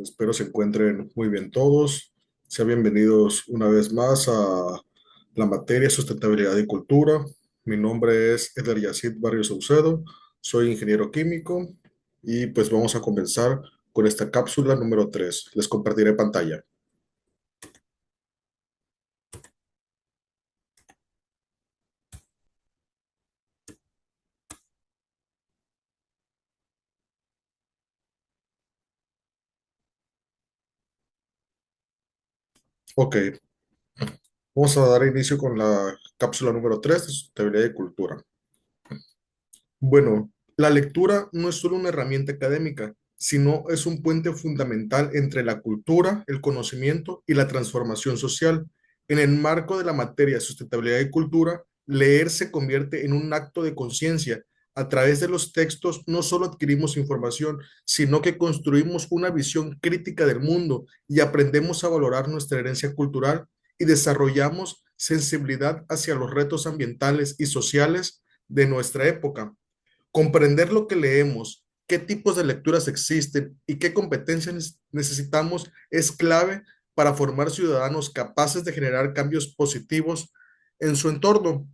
Espero se encuentren muy bien todos. Sean bienvenidos una vez más a la materia Sustentabilidad y Cultura. Mi nombre es Eder Yacid Barrios Saucedo, soy ingeniero químico y pues vamos a comenzar con esta cápsula número 3. Les compartiré pantalla. Ok, vamos a dar inicio con la cápsula número 3 de Sustentabilidad y Cultura. Bueno, la lectura no es solo una herramienta académica, sino es un puente fundamental entre la cultura, el conocimiento y la transformación social. En el marco de la materia sustentabilidad y cultura, leer se convierte en un acto de conciencia. A través de los textos no solo adquirimos información, sino que construimos una visión crítica del mundo y aprendemos a valorar nuestra herencia cultural y desarrollamos sensibilidad hacia los retos ambientales y sociales de nuestra época. Comprender lo que leemos, qué tipos de lecturas existen y qué competencias necesitamos es clave para formar ciudadanos capaces de generar cambios positivos en su entorno.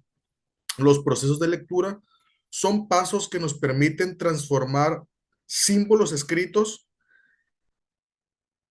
Los procesos de lectura son pasos que nos permiten transformar símbolos escritos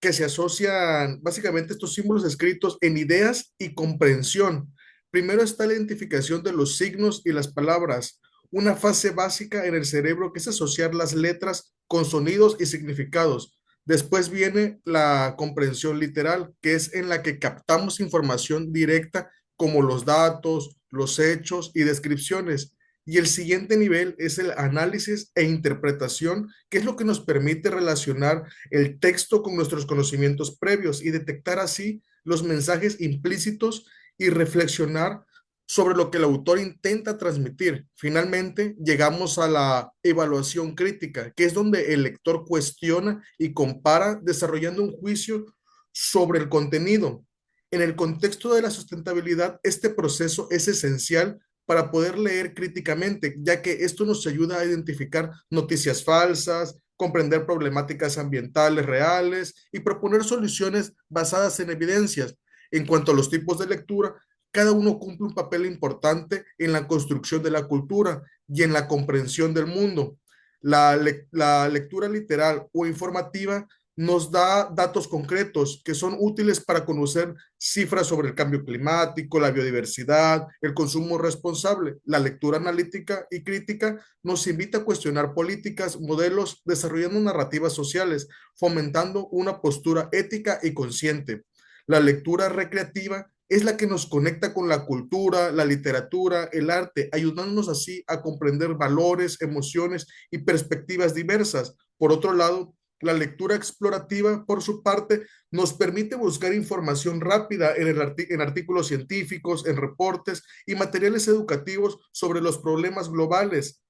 que se asocian, básicamente estos símbolos escritos, en ideas y comprensión. Primero está la identificación de los signos y las palabras, una fase básica en el cerebro que es asociar las letras con sonidos y significados. Después viene la comprensión literal, que es en la que captamos información directa como los datos, los hechos y descripciones. Y el siguiente nivel es el análisis e interpretación, que es lo que nos permite relacionar el texto con nuestros conocimientos previos y detectar así los mensajes implícitos y reflexionar sobre lo que el autor intenta transmitir. Finalmente, llegamos a la evaluación crítica, que es donde el lector cuestiona y compara, desarrollando un juicio sobre el contenido. En el contexto de la sustentabilidad, este proceso es esencial para poder leer críticamente, ya que esto nos ayuda a identificar noticias falsas, comprender problemáticas ambientales reales y proponer soluciones basadas en evidencias. En cuanto a los tipos de lectura, cada uno cumple un papel importante en la construcción de la cultura y en la comprensión del mundo. La lectura literal o informativa nos da datos concretos que son útiles para conocer cifras sobre el cambio climático, la biodiversidad, el consumo responsable. La lectura analítica y crítica nos invita a cuestionar políticas, modelos, desarrollando narrativas sociales, fomentando una postura ética y consciente. La lectura recreativa es la que nos conecta con la cultura, la literatura, el arte, ayudándonos así a comprender valores, emociones y perspectivas diversas. Por otro lado, la lectura explorativa, por su parte, nos permite buscar información rápida en artículos científicos, en reportes y materiales educativos sobre los problemas globales.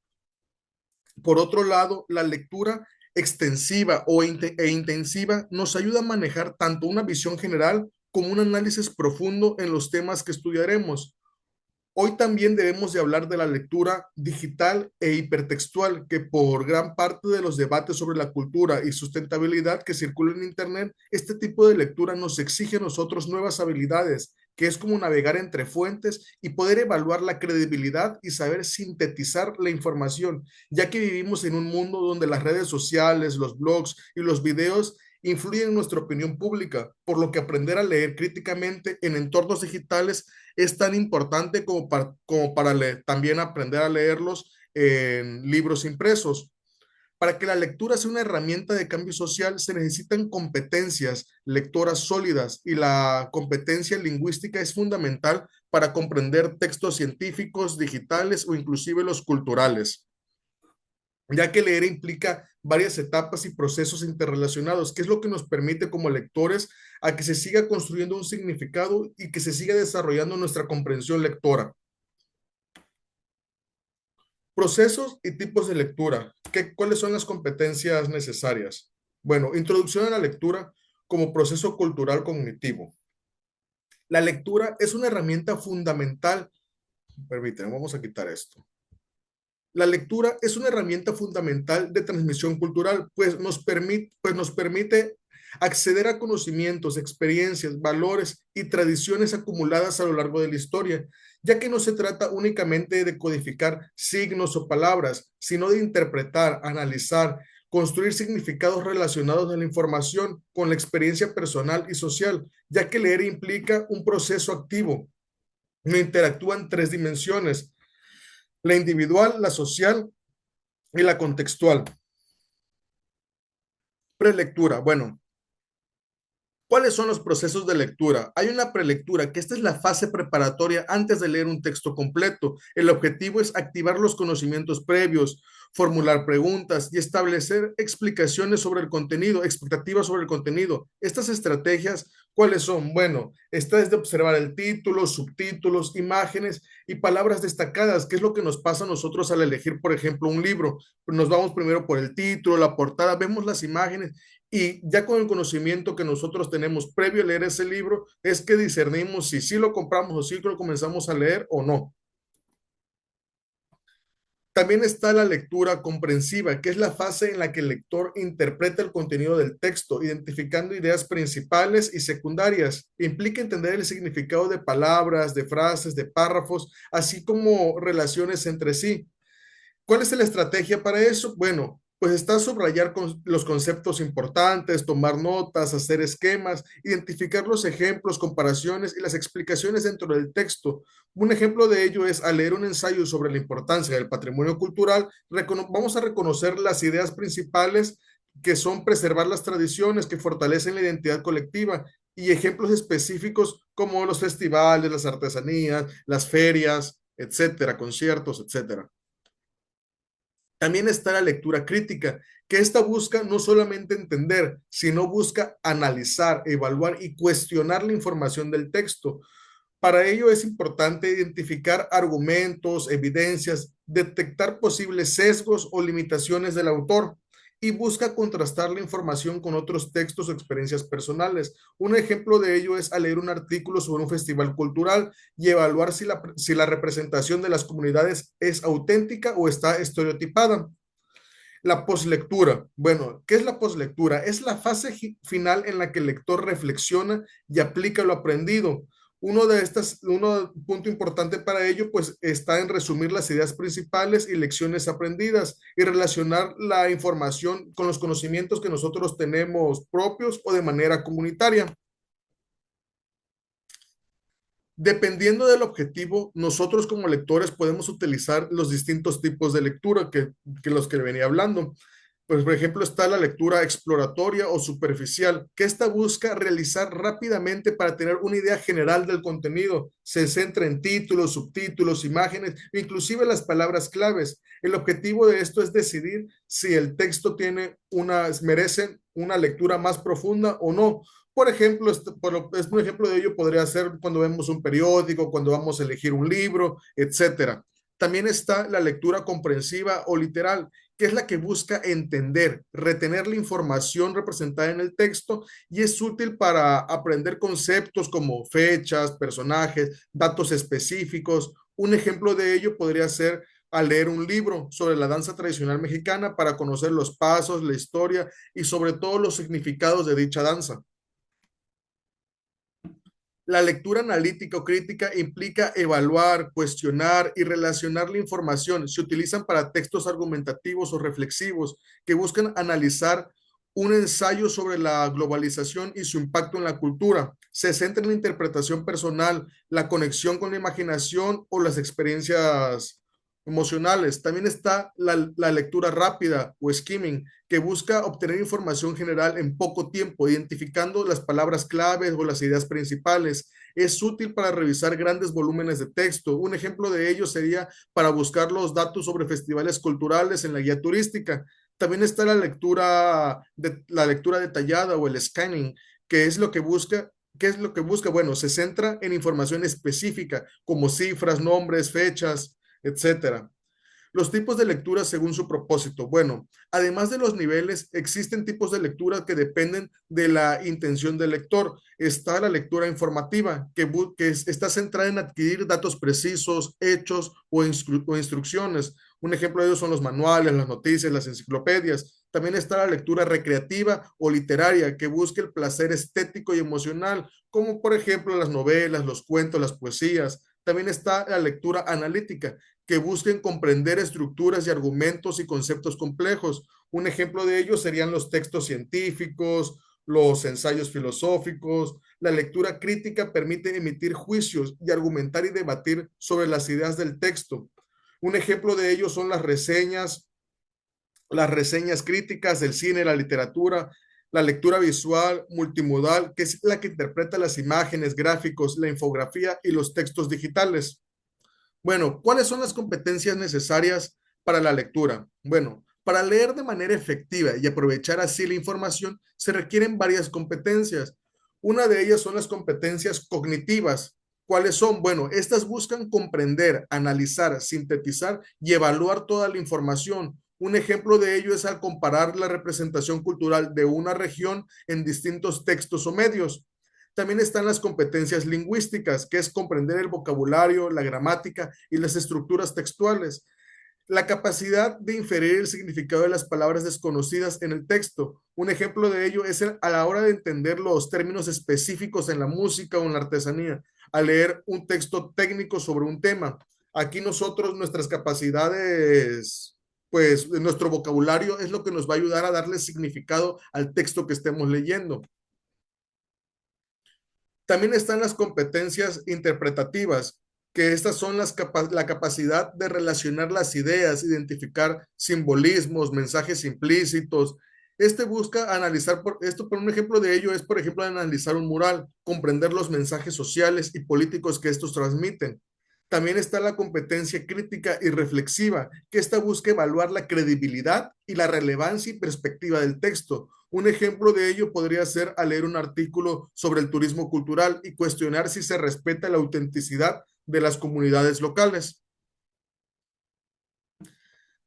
Por otro lado, la lectura extensiva e intensiva nos ayuda a manejar tanto una visión general como un análisis profundo en los temas que estudiaremos. Hoy también debemos de hablar de la lectura digital e hipertextual, que por gran parte de los debates sobre la cultura y sustentabilidad que circulan en Internet, este tipo de lectura nos exige a nosotros nuevas habilidades, que es como navegar entre fuentes y poder evaluar la credibilidad y saber sintetizar la información, ya que vivimos en un mundo donde las redes sociales, los blogs y los videos influyen en nuestra opinión pública, por lo que aprender a leer críticamente en entornos digitales es tan importante como para también aprender a leerlos en libros impresos. Para que la lectura sea una herramienta de cambio social, se necesitan competencias lectoras sólidas y la competencia lingüística es fundamental para comprender textos científicos, digitales o inclusive los culturales, ya que leer implica varias etapas y procesos interrelacionados, que es lo que nos permite como lectores a que se siga construyendo un significado y que se siga desarrollando nuestra comprensión lectora. Procesos y tipos de lectura. ¿Cuáles son las competencias necesarias? Bueno, introducción a la lectura como proceso cultural cognitivo. La lectura es una herramienta fundamental. Permítanme, vamos a quitar esto. La lectura es una herramienta fundamental de transmisión cultural, pues nos permite acceder a conocimientos, experiencias, valores y tradiciones acumuladas a lo largo de la historia, ya que no se trata únicamente de codificar signos o palabras, sino de interpretar, analizar, construir significados relacionados a la información con la experiencia personal y social, ya que leer implica un proceso activo. No interactúan tres dimensiones: la individual, la social y la contextual. Prelectura. Bueno, ¿cuáles son los procesos de lectura? Hay una prelectura, que esta es la fase preparatoria antes de leer un texto completo. El objetivo es activar los conocimientos previos, formular preguntas y establecer explicaciones sobre el contenido, expectativas sobre el contenido. Estas estrategias, ¿cuáles son? Bueno, esta es de observar el título, subtítulos, imágenes y palabras destacadas, que es lo que nos pasa a nosotros al elegir, por ejemplo, un libro. Nos vamos primero por el título, la portada, vemos las imágenes y ya con el conocimiento que nosotros tenemos previo a leer ese libro, es que discernimos si sí lo compramos o si lo comenzamos a leer o no. También está la lectura comprensiva, que es la fase en la que el lector interpreta el contenido del texto, identificando ideas principales y secundarias. Implica entender el significado de palabras, de frases, de párrafos, así como relaciones entre sí. ¿Cuál es la estrategia para eso? Bueno, pues está subrayar los conceptos importantes, tomar notas, hacer esquemas, identificar los ejemplos, comparaciones y las explicaciones dentro del texto. Un ejemplo de ello es al leer un ensayo sobre la importancia del patrimonio cultural, vamos a reconocer las ideas principales, que son preservar las tradiciones que fortalecen la identidad colectiva, y ejemplos específicos como los festivales, las artesanías, las ferias, etcétera, conciertos, etcétera. También está la lectura crítica, que esta busca no solamente entender, sino busca analizar, evaluar y cuestionar la información del texto. Para ello es importante identificar argumentos, evidencias, detectar posibles sesgos o limitaciones del autor, y busca contrastar la información con otros textos o experiencias personales. Un ejemplo de ello es al leer un artículo sobre un festival cultural y evaluar si la representación de las comunidades es auténtica o está estereotipada. La poslectura. Bueno, ¿qué es la poslectura? Es la fase final en la que el lector reflexiona y aplica lo aprendido. Un punto importante para ello, pues, está en resumir las ideas principales y lecciones aprendidas y relacionar la información con los conocimientos que nosotros tenemos propios o de manera comunitaria. Dependiendo del objetivo, nosotros como lectores podemos utilizar los distintos tipos de lectura que los que venía hablando. Pues, por ejemplo, está la lectura exploratoria o superficial, que esta busca realizar rápidamente para tener una idea general del contenido. Se centra en títulos, subtítulos, imágenes, inclusive las palabras claves. El objetivo de esto es decidir si el texto merece una lectura más profunda o no. Por ejemplo, un ejemplo de ello podría ser cuando vemos un periódico, cuando vamos a elegir un libro, etcétera. También está la lectura comprensiva o literal, que es la que busca entender, retener la información representada en el texto, y es útil para aprender conceptos como fechas, personajes, datos específicos. Un ejemplo de ello podría ser al leer un libro sobre la danza tradicional mexicana para conocer los pasos, la historia y sobre todo los significados de dicha danza. La lectura analítica o crítica implica evaluar, cuestionar y relacionar la información. Se utilizan para textos argumentativos o reflexivos que buscan analizar un ensayo sobre la globalización y su impacto en la cultura. Se centra en la interpretación personal, la conexión con la imaginación o las experiencias emocionales. También está la lectura rápida o skimming, que busca obtener información general en poco tiempo, identificando las palabras claves o las ideas principales. Es útil para revisar grandes volúmenes de texto. Un ejemplo de ello sería para buscar los datos sobre festivales culturales en la guía turística. También está la lectura detallada o el scanning, que es lo que busca. ¿Qué es lo que busca? Bueno, se centra en información específica como cifras, nombres, fechas, etcétera. Los tipos de lectura según su propósito. Bueno, además de los niveles, existen tipos de lectura que dependen de la intención del lector. Está la lectura informativa, que está centrada en adquirir datos precisos, hechos o instrucciones. Un ejemplo de ellos son los manuales, las noticias, las enciclopedias. También está la lectura recreativa o literaria, que busca el placer estético y emocional, como por ejemplo las novelas, los cuentos, las poesías. También está la lectura analítica, que busquen comprender estructuras y argumentos y conceptos complejos. Un ejemplo de ello serían los textos científicos, los ensayos filosóficos. La lectura crítica permite emitir juicios y argumentar y debatir sobre las ideas del texto. Un ejemplo de ello son las reseñas críticas del cine, la literatura, la lectura visual multimodal, que es la que interpreta las imágenes, gráficos, la infografía y los textos digitales. Bueno, ¿cuáles son las competencias necesarias para la lectura? Bueno, para leer de manera efectiva y aprovechar así la información, se requieren varias competencias. Una de ellas son las competencias cognitivas. ¿Cuáles son? Bueno, estas buscan comprender, analizar, sintetizar y evaluar toda la información. Un ejemplo de ello es al comparar la representación cultural de una región en distintos textos o medios. También están las competencias lingüísticas, que es comprender el vocabulario, la gramática y las estructuras textuales. La capacidad de inferir el significado de las palabras desconocidas en el texto. Un ejemplo de ello es a la hora de entender los términos específicos en la música o en la artesanía, al leer un texto técnico sobre un tema. Aquí nosotros, nuestras capacidades, pues nuestro vocabulario es lo que nos va a ayudar a darle significado al texto que estemos leyendo. También están las competencias interpretativas, que estas son la capacidad de relacionar las ideas, identificar simbolismos, mensajes implícitos. Este busca analizar, por un ejemplo de ello es, por ejemplo, analizar un mural, comprender los mensajes sociales y políticos que estos transmiten. También está la competencia crítica y reflexiva, que esta busca evaluar la credibilidad y la relevancia y perspectiva del texto. Un ejemplo de ello podría ser al leer un artículo sobre el turismo cultural y cuestionar si se respeta la autenticidad de las comunidades locales.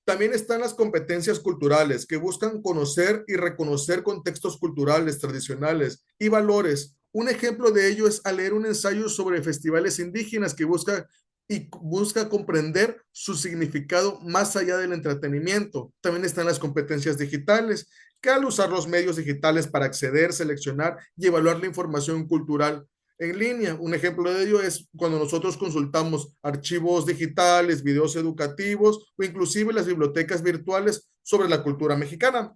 También están las competencias culturales, que buscan conocer y reconocer contextos culturales tradicionales y valores. Un ejemplo de ello es al leer un ensayo sobre festivales indígenas que busca comprender su significado más allá del entretenimiento. También están las competencias digitales, que al usar los medios digitales para acceder, seleccionar y evaluar la información cultural en línea. Un ejemplo de ello es cuando nosotros consultamos archivos digitales, videos educativos o inclusive las bibliotecas virtuales sobre la cultura mexicana.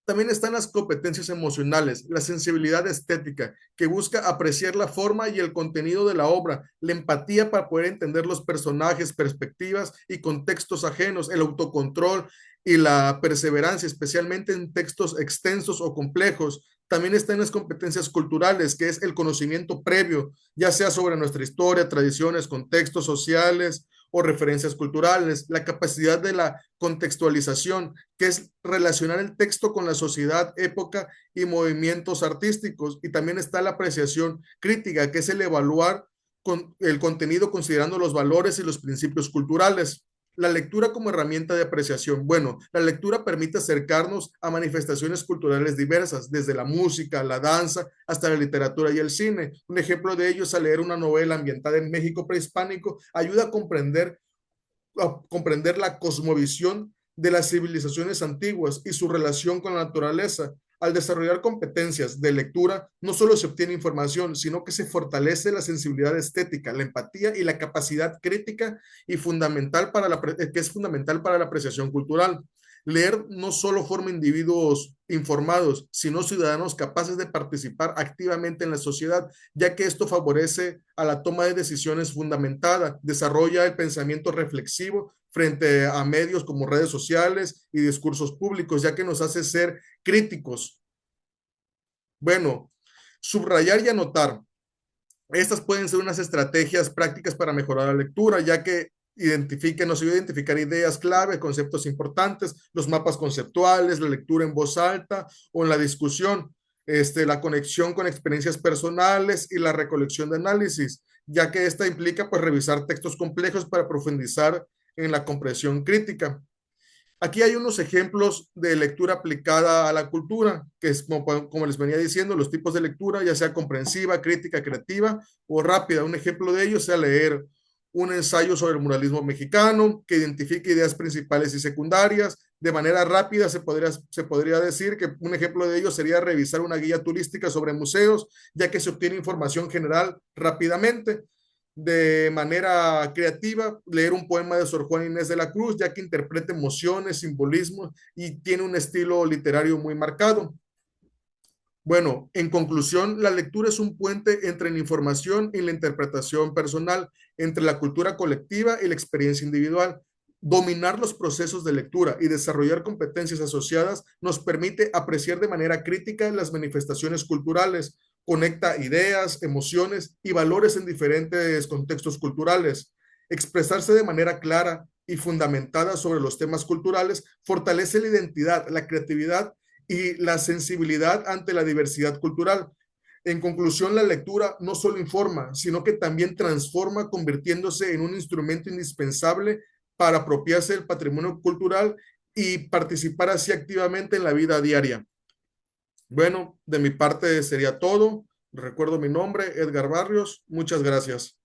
También están las competencias emocionales, la sensibilidad estética, que busca apreciar la forma y el contenido de la obra, la empatía para poder entender los personajes, perspectivas y contextos ajenos, el autocontrol y la perseverancia, especialmente en textos extensos o complejos. También están las competencias culturales, que es el conocimiento previo, ya sea sobre nuestra historia, tradiciones, contextos sociales o referencias culturales, la capacidad de la contextualización, que es relacionar el texto con la sociedad, época y movimientos artísticos. Y también está la apreciación crítica, que es el evaluar el contenido considerando los valores y los principios culturales. La lectura como herramienta de apreciación. Bueno, la lectura permite acercarnos a manifestaciones culturales diversas, desde la música, la danza, hasta la literatura y el cine. Un ejemplo de ello es al leer una novela ambientada en México prehispánico, ayuda a comprender la cosmovisión de las civilizaciones antiguas y su relación con la naturaleza. Al desarrollar competencias de lectura, no solo se obtiene información, sino que se fortalece la sensibilidad estética, la empatía y la capacidad crítica y que es fundamental para la apreciación cultural. Leer no solo forma individuos informados, sino ciudadanos capaces de participar activamente en la sociedad, ya que esto favorece a la toma de decisiones fundamentada, desarrolla el pensamiento reflexivo frente a medios como redes sociales y discursos públicos, ya que nos hace ser críticos. Bueno, subrayar y anotar. Estas pueden ser unas estrategias prácticas para mejorar la lectura, ya que nos ayuda a identificar ideas clave, conceptos importantes, los mapas conceptuales, la lectura en voz alta o en la discusión, la conexión con experiencias personales y la recolección de análisis, ya que esta implica pues revisar textos complejos para profundizar en la comprensión crítica. Aquí hay unos ejemplos de lectura aplicada a la cultura, que es como les venía diciendo, los tipos de lectura, ya sea comprensiva, crítica, creativa o rápida. Un ejemplo de ello es leer un ensayo sobre el muralismo mexicano, que identifique ideas principales y secundarias. De manera rápida se podría decir que un ejemplo de ello sería revisar una guía turística sobre museos, ya que se obtiene información general rápidamente. De manera creativa, leer un poema de Sor Juana Inés de la Cruz, ya que interpreta emociones, simbolismos y tiene un estilo literario muy marcado. Bueno, en conclusión, la lectura es un puente entre la información y la interpretación personal, entre la cultura colectiva y la experiencia individual. Dominar los procesos de lectura y desarrollar competencias asociadas nos permite apreciar de manera crítica las manifestaciones culturales, conecta ideas, emociones y valores en diferentes contextos culturales. Expresarse de manera clara y fundamentada sobre los temas culturales fortalece la identidad, la creatividad y la sensibilidad ante la diversidad cultural. En conclusión, la lectura no solo informa, sino que también transforma, convirtiéndose en un instrumento indispensable para apropiarse del patrimonio cultural y participar así activamente en la vida diaria. Bueno, de mi parte sería todo. Recuerdo mi nombre, Edgar Barrios. Muchas gracias.